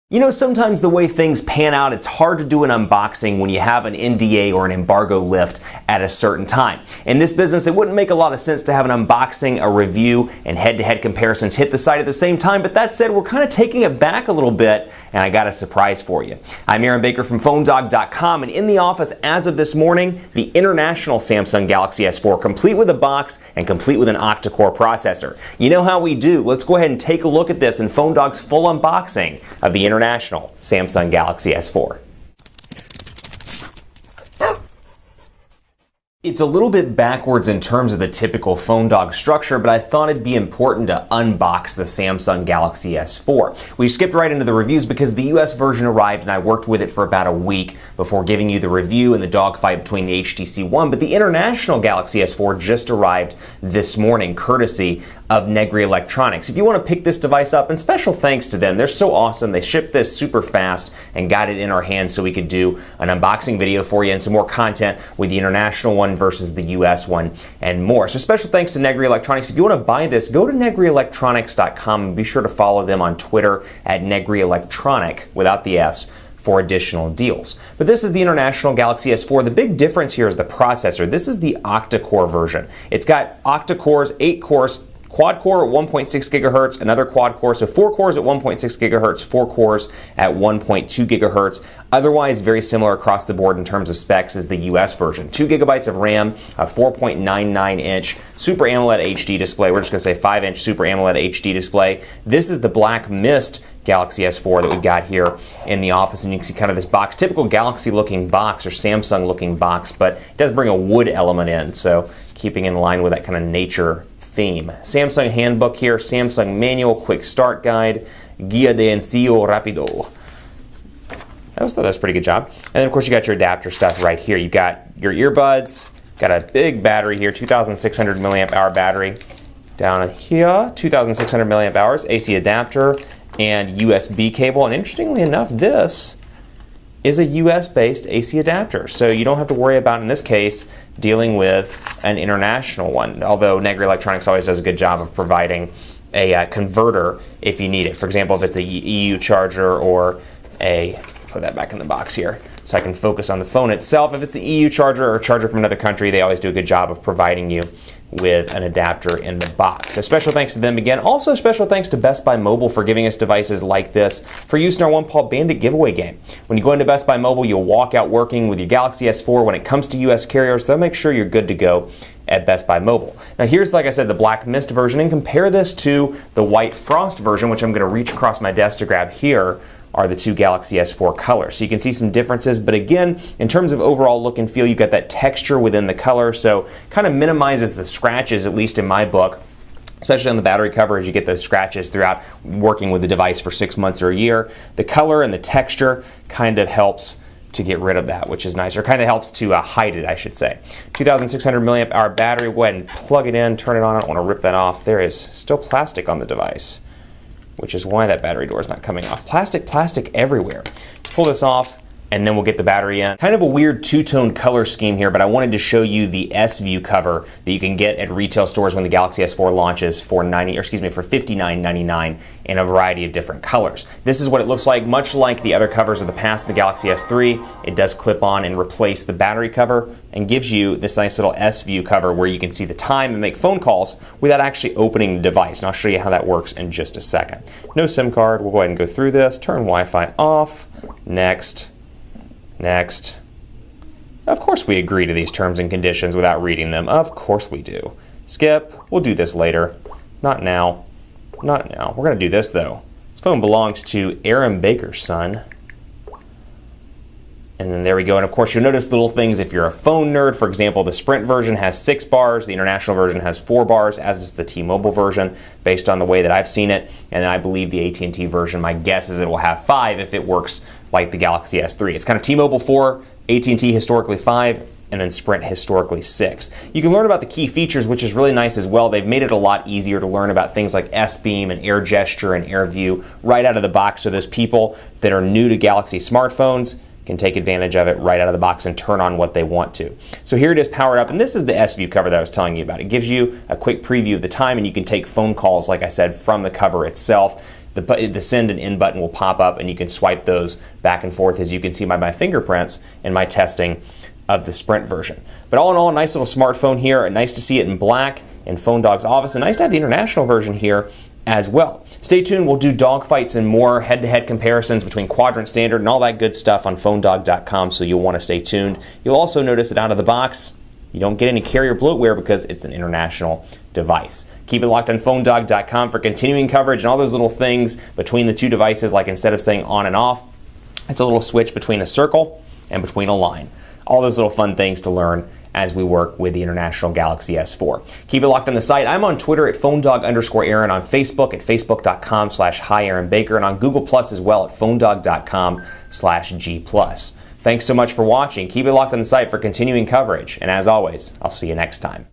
You know, sometimes the way things pan out, it's hard to do an unboxing when you have an NDA or an embargo lift at a certain time. In this business, it wouldn't make a lot of sense to have an unboxing, a review, and head-to-head comparisons hit the site at the same time, but that said, we're kind of taking it back a little bit, and I got a surprise for you. I'm Aaron Baker from PhoneDog.com, and in the office as of this morning, the international Samsung Galaxy S4, complete with a box and complete with an octa-core processor. You know how we do. Let's go ahead and take a look at this in PhoneDog's full unboxing of the international Samsung Galaxy S4. It's a little bit backwards in terms of the typical PhoneDog structure, but I thought it'd be important to unbox the Samsung Galaxy S4. We skipped right into the reviews because the US version arrived and I worked with it for about a week before giving you the review and the dogfight between the HTC One, but the international Galaxy S4 just arrived this morning, courtesy of Negri Electronics. If you want to pick this device up, and special thanks to them, they're so awesome. They shipped this super fast and got it in our hands so we could do an unboxing video for you and some more content with the international one versus the US one and more. So special thanks to Negri Electronics. If you want to buy this, go to negrielectronics.com and be sure to follow them on Twitter at Negri Electronic without the S for additional deals. But this is the international Galaxy S4. The big difference here is the processor. This is the octa-core version. It's got octa-cores, 8 cores, quad core at 1.6 gigahertz, another quad core, so 4 cores at 1.6 gigahertz, 4 cores at 1.2 gigahertz. Otherwise, very similar across the board in terms of specs as the US version. 2 gigabytes of RAM, a 4.99-inch Super AMOLED HD display. We're just going to say 5-inch Super AMOLED HD display. This is the Black Mist Galaxy S4 that we got here in the office, and you can see kind of this box, typical Galaxy-looking box or Samsung-looking box, but it does bring a wood element in, so keeping in line with that kind of nature theme. Samsung handbook here, Samsung manual, quick start guide, guia de ensio rápido. I always thought that was a pretty good job. And then of course you got your adapter stuff right here. You got your earbuds, got a big battery here, 2,600 milliamp hour battery. Down here, 2,600 milliamp hours, AC adapter and USB cable. And interestingly enough, this is a US-based AC adapter, so you don't have to worry about, in this case, dealing with an international one, although Negri Electronics always does a good job of providing a converter if you need it. For example, if it's a EU charger or a, put that back in the box here so I can focus on the phone itself. If it's an EU charger or a charger from another country, they always do a good job of providing you with an adapter in the box. So special thanks to them again. Also special thanks to Best Buy Mobile for giving us devices like this for use in our One Paw Bandit giveaway game. When you go into Best Buy Mobile, you'll walk out working with your Galaxy S4. When it comes to US carriers, they'll make sure you're good to go at Best Buy Mobile. Now here's, like I said, the Black Mist version, and compare this to the White Frost version, which I'm going to reach across my desk to grab here, are the two Galaxy S4 colors. So you can see some differences, but again, in terms of overall look and feel, you've got that texture within the color, so kind of minimizes the scratches, at least in my book, especially on the battery cover as you get those scratches throughout working with the device for 6 months or a year. The color and the texture kind of helps to get rid of that, which is nice, or kind of helps to hide it, I should say. 2,600 milliamp hour battery. Go ahead and plug it in, turn it on. I don't want to rip that off. There is still plastic on the device, which is why that battery door is not coming off. Plastic everywhere. Let's pull this off, and then we'll get the battery in. Kind of a weird two-tone color scheme here, but I wanted to show you the S View cover that you can get at retail stores when the Galaxy S4 launches for $59.99 in a variety of different colors. This is what it looks like, much like the other covers of the past, the Galaxy S3. It does clip on and replace the battery cover and gives you this nice little S View cover where you can see the time and make phone calls without actually opening the device. And I'll show you how that works in just a second. No SIM card. We'll go ahead and go through this. Turn Wi-Fi off. Next. Next. Of course we agree to these terms and conditions without reading them. Of course we do. Skip. We'll do this later. Not now. Not now. We're going to do this though. This phone belongs to Aaron Baker's son. And then there we go. And of course you'll notice little things if you're a phone nerd. For example, the Sprint version has 6 bars. The international version has 4 bars, as does the T-Mobile version, based on the way that I've seen it. And I believe the AT&T version, my guess is it will have 5 if it works like the Galaxy S3. It's kind of T-Mobile 4, AT&T historically 5, and then Sprint historically 6. You can learn about the key features, which is really nice as well. They've made it a lot easier to learn about things like S-Beam and Air Gesture and Air View right out of the box, so those people that are new to Galaxy smartphones can take advantage of it right out of the box and turn on what they want to. So here it is powered up, and this is the S View cover that I was telling you about. It gives you a quick preview of the time, and you can take phone calls, like I said, from the cover itself. the send and end button will pop up, and you can swipe those back and forth, as you can see by my fingerprints in my testing of the Sprint version. But all in all, a nice little smartphone here. Nice to see it in black in PhoneDog's office, and nice to have the international version here as well. Stay tuned, we'll do dogfights and more head-to-head comparisons between Quadrant Standard and all that good stuff on PhoneDog.com, so you'll want to stay tuned. You'll also notice that out of the box, you don't get any carrier bloatware because it's an international device. Keep it locked on PhoneDog.com for continuing coverage and all those little things between the two devices, like instead of saying on and off, it's a little switch between a circle and between a line. All those little fun things to learn as we work with the International Galaxy S4. Keep it locked on the site. I'm on Twitter at PhoneDog_Aaron, on Facebook at Facebook.com/HiAaronBaker, and on Google Plus as well at PhoneDog.com/G+. Thanks so much for watching. Keep it locked on the site for continuing coverage, and as always, I'll see you next time.